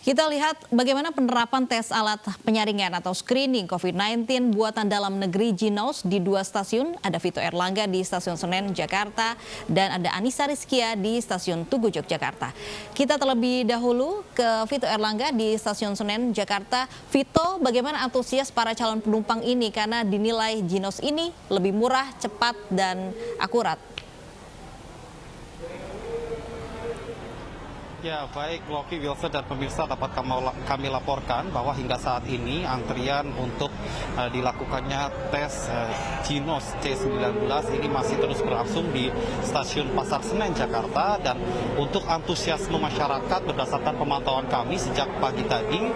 Kita lihat bagaimana penerapan tes alat penyaringan atau screening COVID-19 buatan dalam negeri Jinos di 2 stasiun. Ada Vito Erlangga di Stasiun Senen, Jakarta, dan ada Anissa Rizkia di Stasiun Tugu, Yogyakarta. Kita terlebih dahulu ke Vito Erlangga di Stasiun Senen, Jakarta. Vito, bagaimana antusias para calon penumpang ini karena dinilai Jinos ini lebih murah, cepat, dan akurat? Ya, baik Loki, Wilson, dan pemirsa, dapat kami laporkan bahwa hingga saat ini antrian untuk dilakukannya tes Jinos C19 ini masih terus berlangsung di Stasiun Pasar Senen, Jakarta. Dan untuk antusiasme masyarakat berdasarkan pemantauan kami sejak pagi tadi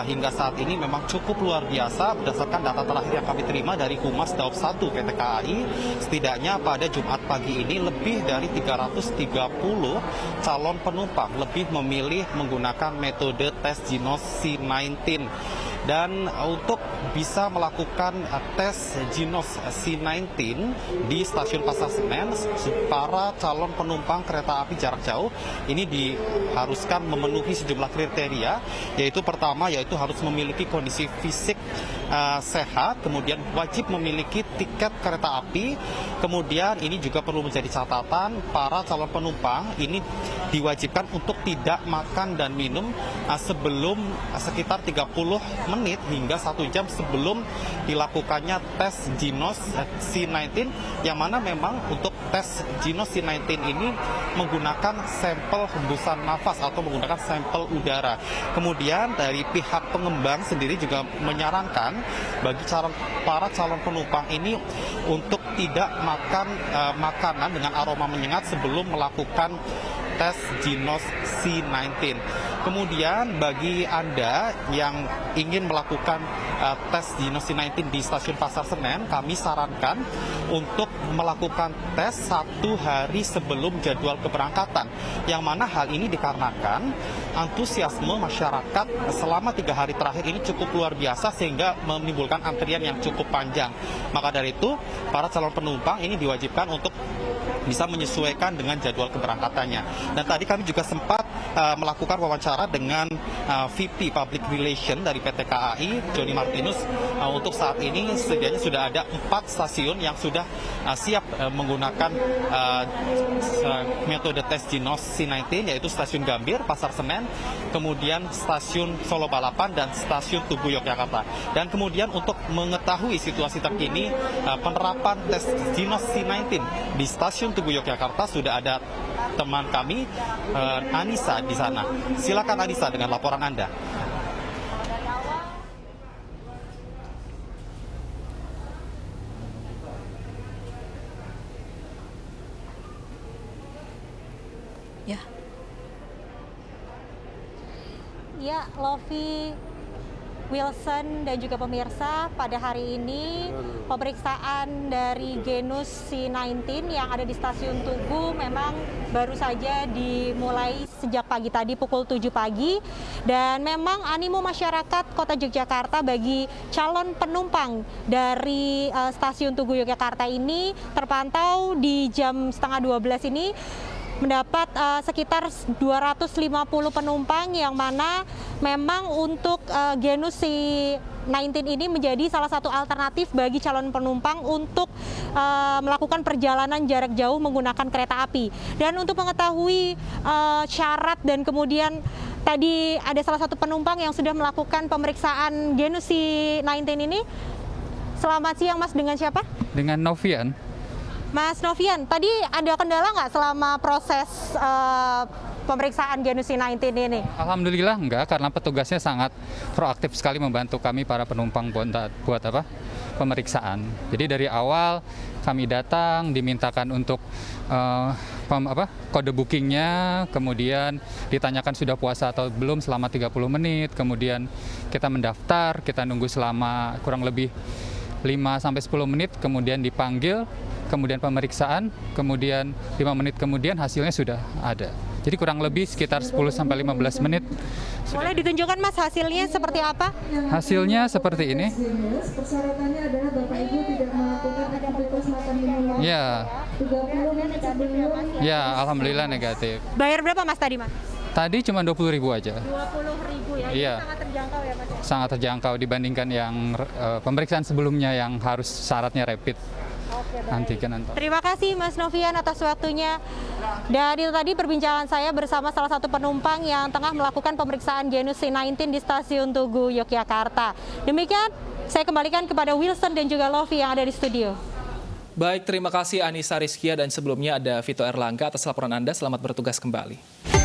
hingga saat ini memang cukup luar biasa berdasarkan data terakhir yang kami terima dari Humas Daob 1 PT KAI. Setidaknya pada Jumat pagi ini lebih dari 330 calon penumpang lebih memilih menggunakan metode tes Jinos C19. Dan untuk bisa melakukan tes Jinos C19 di Stasiun Pasar Senen, para calon penumpang kereta api jarak jauh ini diharuskan memenuhi sejumlah kriteria, yaitu pertama yaitu harus memiliki kondisi fisik sehat, kemudian wajib memiliki tiket kereta api, kemudian ini juga perlu menjadi catatan para calon penumpang ini diwajibkan untuk tidak makan dan minum sebelum sekitar 30 menit hingga 1 jam sebelum dilakukannya tes Jinos C19, yang mana memang untuk tes Jinos C19 ini menggunakan sampel hembusan nafas atau menggunakan sampel udara. Kemudian dari pihak pengembang sendiri juga menyarankan bagi para calon penumpang ini untuk tidak makan makanan dengan aroma menyengat sebelum melakukan tes Jinos C19. Kemudian bagi Anda yang ingin melakukan tes Jinos C19 di Stasiun Pasar Senen, kami sarankan untuk melakukan tes 1 hari sebelum jadwal keberangkatan. Yang mana hal ini dikarenakan antusiasme masyarakat selama 3 hari terakhir ini cukup luar biasa sehingga menimbulkan antrian yang cukup panjang. Maka dari itu, para calon penumpang ini diwajibkan untuk bisa menyesuaikan dengan jadwal keberangkatannya. Dan tadi kami juga sempat melakukan wawancara dengan VP Public Relation dari PT KAI, Joni Martinus. Untuk saat ini setidaknya sudah ada 4 stasiun yang sudah siap menggunakan metode tes Jinos C19, yaitu Stasiun Gambir, Pasar Senen, kemudian Stasiun Solo Balapan, dan Stasiun Tugu, Yogyakarta. Dan kemudian untuk mengetahui situasi terkini penerapan tes Jinos C19 di Stasiun Tugu, Yogyakarta, sudah ada teman kami Anissa di sana. Silakan Anissa dengan laporan Anda. Ya, Lovi, Wilson, dan juga pemirsa, pada hari ini pemeriksaan dari Genus C19 yang ada di Stasiun Tugu memang baru saja dimulai sejak pagi tadi pukul 7 pagi, dan memang animo masyarakat Kota Yogyakarta bagi calon penumpang dari Stasiun Tugu Yogyakarta ini terpantau di jam setengah 12 ini mendapat sekitar 250 penumpang, yang mana memang untuk Genus C19 ini menjadi salah satu alternatif bagi calon penumpang untuk melakukan perjalanan jarak jauh menggunakan kereta api. Dan untuk mengetahui syarat dan kemudian tadi ada salah satu penumpang yang sudah melakukan pemeriksaan Genus C19 ini. Selamat siang Mas, dengan siapa? Dengan Novian. Mas Novian, tadi ada kendala nggak selama proses pemeriksaan Genus C19 ini? Alhamdulillah enggak, karena petugasnya sangat proaktif sekali membantu kami para penumpang buat pemeriksaan. Jadi dari awal kami datang dimintakan untuk kode bookingnya, kemudian ditanyakan sudah puasa atau belum selama 30 menit, kemudian kita mendaftar, kita nunggu selama kurang lebih 5-10 menit, kemudian dipanggil, kemudian pemeriksaan, kemudian 5 menit kemudian hasilnya sudah ada. Jadi kurang lebih sekitar 10-15 menit. Boleh ditunjukkan Mas hasilnya seperti apa? Hasilnya seperti ini. Persyaratannya adalah Bapak Ibu tidak melakukan aktivitas makan minum. Ya. 30 menit sebelum. Ya, alhamdulillah negatif. Bayar berapa Mas tadi Mas? Tadi cuma 20.000 aja. 20.000 ya, Iya. ini sangat terjangkau ya Mas ya? Sangat terjangkau dibandingkan yang pemeriksaan sebelumnya yang harus syaratnya rapid Oke, baik. antigen. Terima kasih Mas Novian atas waktunya. Dan itu tadi perbincangan saya bersama salah satu penumpang yang tengah melakukan pemeriksaan genus C19 di Stasiun Tugu, Yogyakarta. Demikian, saya kembalikan kepada Wilson dan juga Lofi yang ada di studio. Baik, terima kasih Anissa Rizkia dan sebelumnya ada Vito Erlangga atas laporan Anda. Selamat bertugas kembali.